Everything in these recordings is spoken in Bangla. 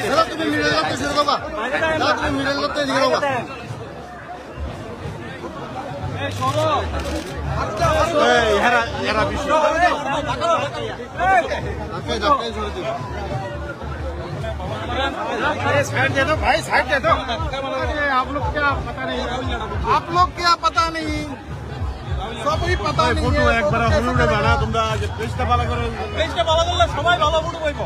चलो तुम्हें मिडल लगते सिर होगा चलो तुम्हें मिडल लगते दिख रहा होगा यार यार अभी साइड दे दो भाई साइड दे दो आप लोग क्या पता नहीं সবই पता नहीं फोटो একবার হলুদে বানা তোমরা যে পেজটা ভালো করে পেজটা ভালো করলে সবাই ভালো ফটো পাইবো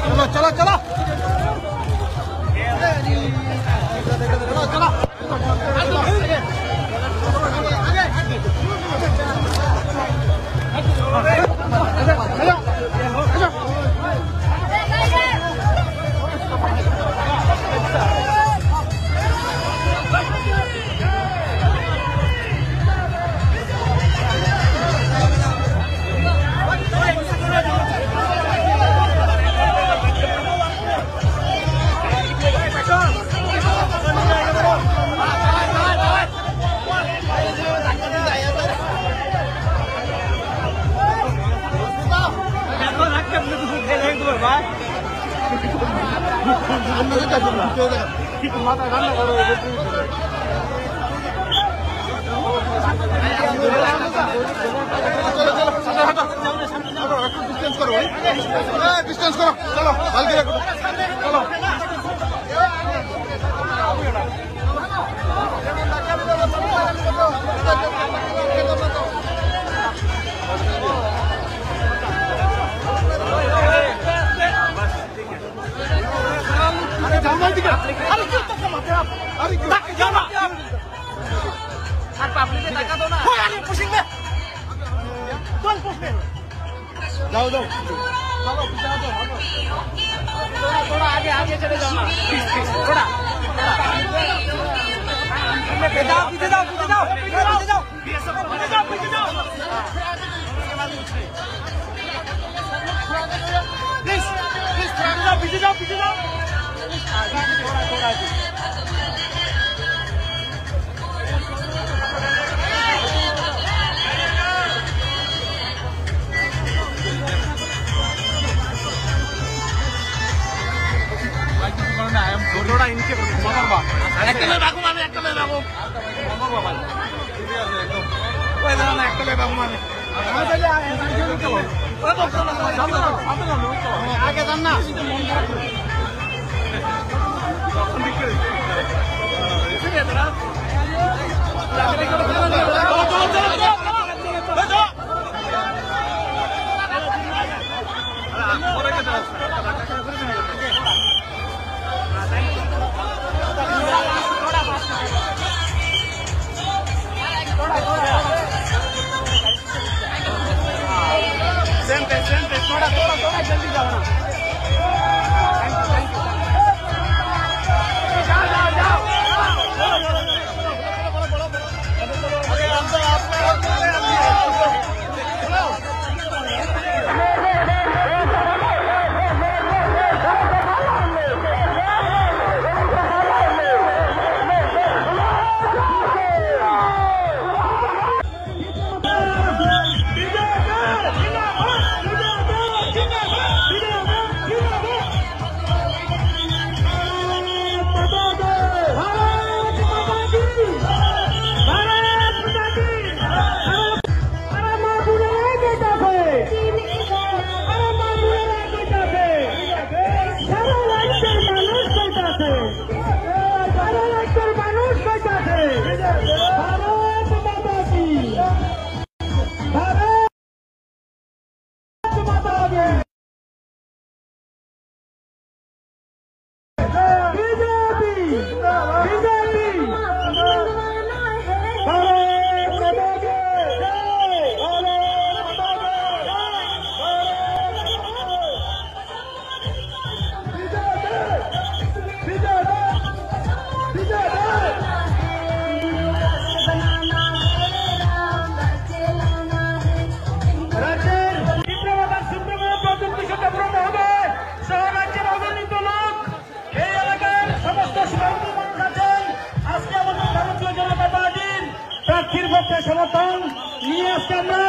चलो चलो चलो डिस्टेंस करो चलो हल्के रखो चलो जाओ जाओ थोड़ा आगे आगे चले जाओ थोड़ा पीछे जाओ पीछे जाओ पीछे जाओ पीछे जाओ पीछे जाओ पीछे जाओ प्लीज प्लीज पीछे जाओ पीछे जाओ थोड़ा थोड़ा इनके একটালে রাখো মানে একটালে রাখো ওই দাঁড়ান একটালে রাখো মানে আগে যান না थोड़ा जल्दी जाओ ना আমরা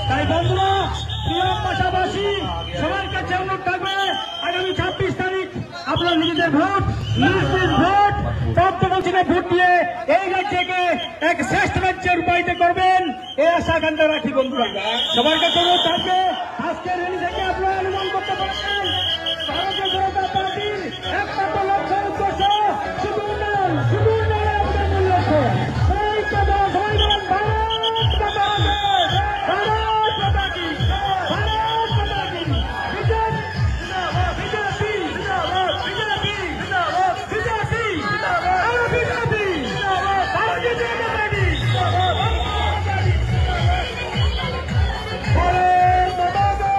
তাই বন্ধুরা, প্রিয় পাশাপাশি সবার কাছে অনুরোধ থাকবে আগামী 26 তারিখ আপনারা নিজেদের ভোট, নিজ ভোট, তত্ত্বাবধানে ভোট দিয়ে এই রাজ্যকে এক শ্রেষ্ঠ রাজ্যে রূপায়িত করবেন এই আশা আকাঙ্ক্ষা রাখি। বন্ধুরা সবার কাছে অনুরোধ থাকবে, আজকের র্যালি থেকে আপনারা অনুমান করতে পারবেন ভারতীয় জনতা পার্টির একমাত্র লক্ষ্য উদ্দেশ্য শুধু উন্নয়ন, শুধু উন্নয়ন আমাদের মূল লক্ষ্য। এই কথা সবাই বলেন, ভারত মাতা কি, ভারত মাতা কি, ভারত মাতা কি। বিজেপি জিন্দাবাদ, বিজেপি জিন্দাবাদ, বিজেপি জিন্দাবাদ, বিজেপি জিন্দাবাদ, ভারতীয় জনতা পার্টি জিন্দাবাদ, ভারত মাতা কি,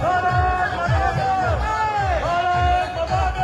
ভারত মাতা কি, ভারত মাতা কি।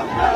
Yeah.